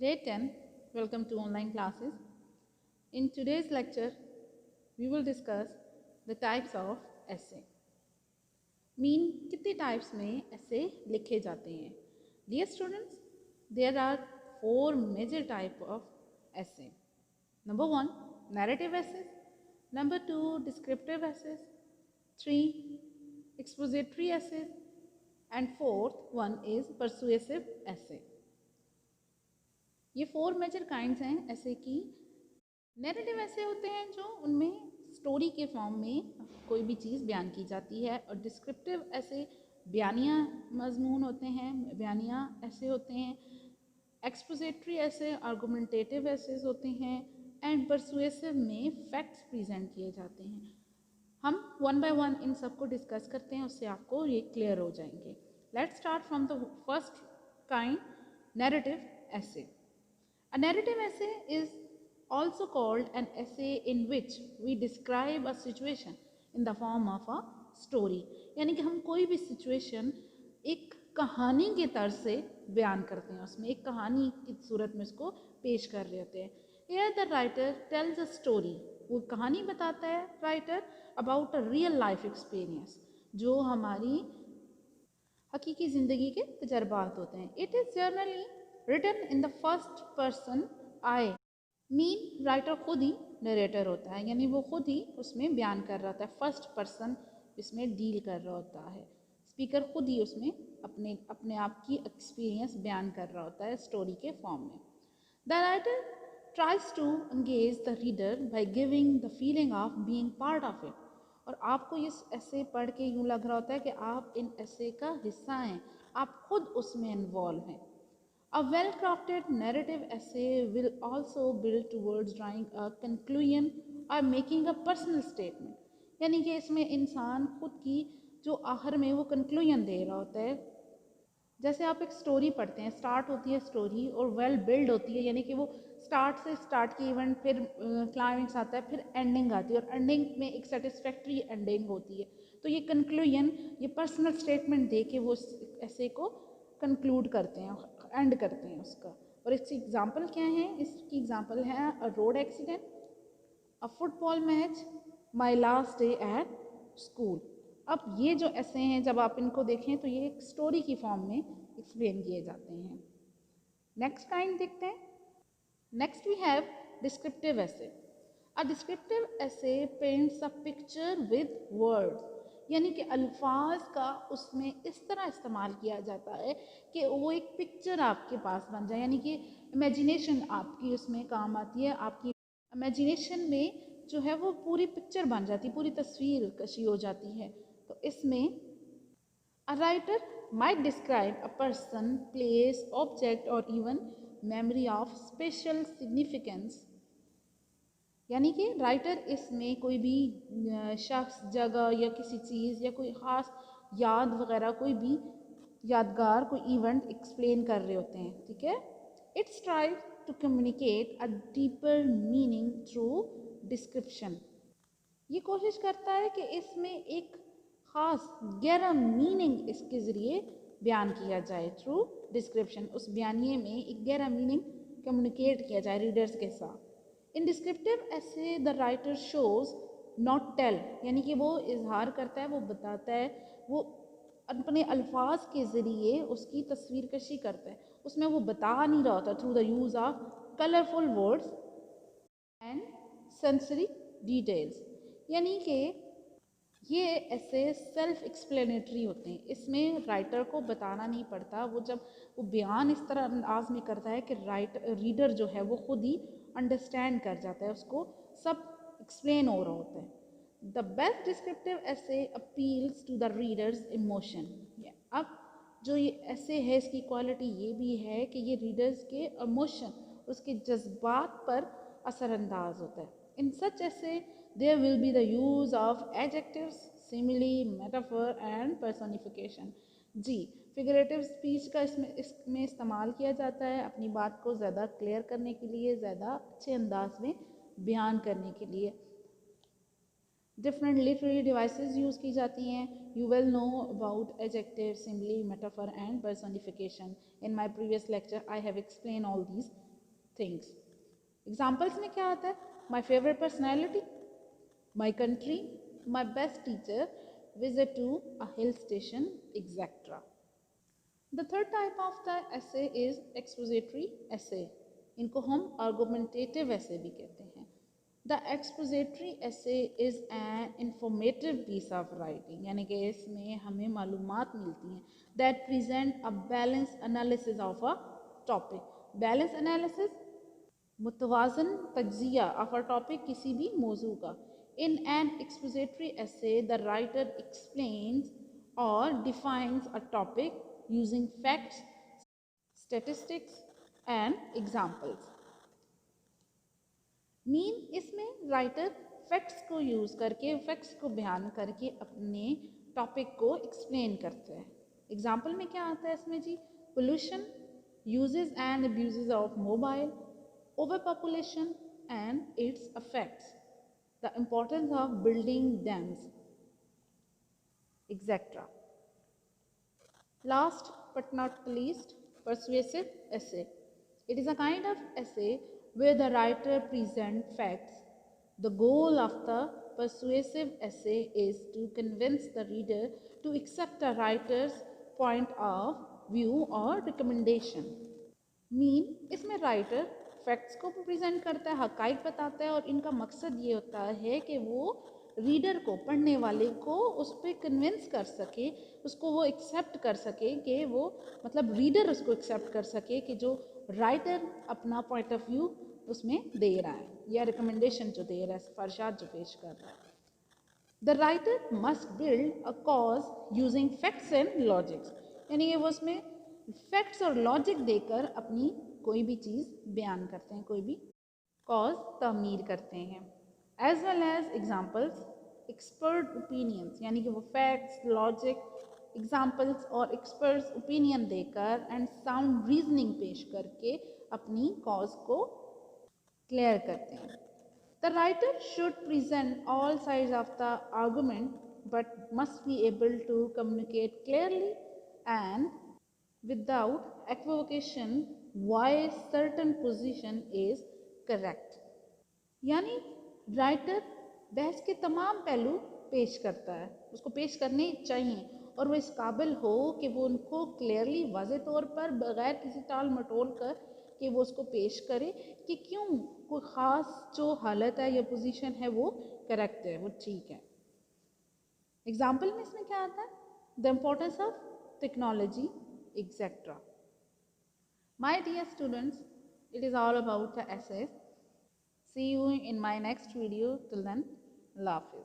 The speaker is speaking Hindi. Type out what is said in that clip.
Day 10, welcome to online classes. In today's lecture, we will discuss the types of essay. Mean कितने types में essay लिखे जाते हैं? Dear students, there are 4 major types of essay. Number 1, narrative essays. Number 2, descriptive essays. 3, expository essays. And fourth one is persuasive essay. ये 4 मेजर काइंड्स हैं ऐसे की. नैरेटिव ऐसे होते हैं जो उनमें स्टोरी के फॉर्म में कोई भी चीज़ बयान की जाती है, और डिस्क्रिप्टिव ऐसे बयानिया मजमून होते हैं, बयानिया ऐसे होते हैं. एक्सपोजिटरी ऐसे आर्गुमेंटेटिव ऐसेज होते हैं, एंड परसुएसिव में फैक्ट्स प्रेजेंट किए जाते हैं. हम वन बाय वन इन सबको डिस्कस करते हैं, उससे आपको ये क्लियर हो जाएंगे. Let's start from the first kind, narrative ऐसे. A narrative essay is also called an essay in which we describe a situation in the form of a story. यानी कि हम कोई भी situation एक कहानी के तर्ज से बयान करते हैं, उसमें एक कहानी की सूरत में उसको पेश कर रहे होते हैं. Here the writer tells a story. वो कहानी बताता है writer about a real life experience, जो हमारी हकीकी ज़िंदगी के तजर्बात होते हैं. It is generally written in the first person I. Mean writer खुद ही नरेटर होता है, यानी वो खुद ही उसमें बयान कर रहा होता है. फर्स्ट पर्सन इसमें डील कर रहा होता है. स्पीकर खुद ही उसमें अपने आप की एक्सपीरियंस बयान कर रहा होता है स्टोरी के फॉर्म में. The writer tries to engage the reader by giving the feeling of being part of it. और आपको इस ऐसे पढ़ के यूँ लग रहा होता है कि आप इन ऐसे का हिस्सा हैं, आप खुद उसमें इन्वॉल्व हैं. A well-crafted narrative essay will also build towards drawing a conclusion or making a personal statement. यानी कि इसमें इंसान खुद की जो आखिर में वो कंक्लूजन दे रहा होता है. जैसे आप एक स्टोरी पढ़ते हैं, स्टार्ट होती है स्टोरी और वेल बिल्ड होती है, यानी कि वो स्टार्ट की इवेंट, फिर क्लाइमेक्स आता है, फिर एंडिंग आती है, और एंडिंग में एक सेटिस्फैक्ट्री एंडिंग होती है. तो ये कंक्लूजन, ये पर्सनल स्टेटमेंट दे के वो ऐसे को कंक्लूड करते हैं, एंड करते हैं उसका. और इसकी एग्जांपल क्या है? इसकी एग्जांपल है a road accident, a football match, my last day at school. अब ये जो ऐसे हैं, जब आप इनको देखें तो ये एक स्टोरी की फॉर्म में एक्सप्लेन किए जाते हैं. नेक्स्ट काइंड देखते हैं. नेक्स्ट वी हैव डिस्क्रिप्टिव ऐसे. अ डिस्क्रिप्टिव ऐसे paints a picture with words. यानी कि अल्फाज का उसमें इस तरह इस्तेमाल किया जाता है कि वो एक पिक्चर आपके पास बन जाए, यानी कि इमेजिनेशन आपकी उसमें काम आती है. आपकी इमेजिनेशन में जो है वो पूरी पिक्चर बन जाती है, पूरी तस्वीर कशी हो जाती है. तो इसमें a writer might describe a person, place, object और even memory of special significance. यानी कि राइटर इसमें कोई भी शख्स, जगह या किसी चीज़ या कोई ख़ास याद वगैरह, कोई भी यादगार कोई इवेंट एक्सप्लेन कर रहे होते हैं. ठीक है. It's try to communicate a deeper meaning through description. ये कोशिश करता है कि इसमें एक ख़ास गहरा मीनिंग इसके ज़रिए बयान किया जाए थ्रू डिस्क्रिप्शन. उस बयानिए में एक गहरा मीनिंग कम्युनिकेट किया जाए रीडर्स के साथ. In descriptive essay the writer shows not tell, यानी कि वो इजहार करता है, वो बताता है, वो अपने अल्फाज के ज़रिए उसकी तस्वीर कशी करता है. उसमें वो बता नहीं रहा होता through the use of colourful words and sensory details. यानी कि ये ऐसे सेल्फ एक्सप्लेनेटरी होते हैं. इसमें राइटर को बताना नहीं पड़ता. वो जब वो बयान इस तरह अंदाज में करता है कि रीडर जो है वो खुद ही अंडरस्टैंड कर जाता है, उसको सब एक्सप्लेन हो रहा होता है. The best descriptive essay appeals to the readers emotion. अब जो ये ऐसे है, इसकी क्वालिटी ये भी है कि ये रीडर्स के इमोशन, उसके जज्बात पर असरअंदाज होता है. इन सच ऐसे there will be the use of adjectives, simile, metaphor and personification. जी, फिगरेटिव स्पीच का इसमें इस्तेमाल किया जाता है अपनी बात को ज़्यादा क्लियर करने के लिए, ज़्यादा अच्छे अंदाज में बयान करने के लिए. डिफरेंट लिटरेरी डिवाइसेस यूज़ की जाती हैं. You will know about adjective, simile, metaphor and personification. In my previous lecture I have explain all these things. Examples में क्या आता है? My favourite personality, my country, my best teacher, visit to a hill station, etcetera. The third type of the essay is expository essay. इनको हम आर्गुमेंटेटिव ऐसे भी कहते हैं। The expository essay is an informative piece of writing, यानी कि इसमें हमें मालूमात मिलती हैं that present a balance analysis of a topic. Balance analysis, मुतवाज़न तज्जिया ऑफ अ टॉपिक, किसी भी मौजू का। In an expository essay the writer explains और defines a topic using facts, statistics and examples. Mean, इसमें राइटर फैक्ट्स को यूज़ करके, फैक्ट्स को बयान करके अपने टॉपिक को एक्सप्लेन करते हैं। एग्जाम्पल में क्या आता है इसमें जी? Pollution, uses and abuses of mobile, over population and its affects, the importance of building dams, etcetera. Last but not least, persuasive essay. It is a kind of essay where the writer presents facts. The goal of the persuasive essay is to convince the reader to accept a writer's point of view or recommendation. Mean, इसमें राइटर फैक्ट्स को प्रेजेंट करता है, हकाइक बताता है, और इनका मकसद ये होता है कि वो रीडर को, पढ़ने वाले को उस पर कन्विंस कर सके, उसको वो एक्सेप्ट कर सके कि वो, मतलब रीडर उसको एक्सेप्ट कर सके कि जो राइटर अपना पॉइंट ऑफ व्यू उसमें दे रहा है या रिकमेंडेशन जो दे रहा है, सिफारिशात जो पेश कर रहा है। The writer must build a cause using facts and logics, यानी कि वो उसमें फैक्ट्स और लॉजिक देकर अपनी कोई भी चीज़ बयान करते हैं, कोई भी कॉज तामीर करते हैं। As well as examples, expert opinions, यानी कि वो फैक्ट्स, लॉजिक, एग्जाम्पल्स और एक्सपर्ट्स ओपिनियन देकर एंड साउंड रीजनिंग पेश करके अपनी कॉज को क्लियर करते हैं। The writer should present all sides of the argument but must be able to communicate clearly and without equivocation why certain position is correct. यानी राइटर बहस के तमाम पहलू पेश करता है, उसको पेश करने चाहिए, और वो इस काबिल हो कि वो उनको क्लियरली वाज़े तौर पर बग़ैर किसी टाल मटोल कर कि वो उसको पेश करे कि क्यों कोई ख़ास जो हालत है या पोजीशन है वो करेक्ट है, वो ठीक है। एग्जाम्पल में इसमें क्या आता है? The importance of technology, etcetera. My dear students, it is all about the essays. See you in my next video. Till then, Allah Hafiz.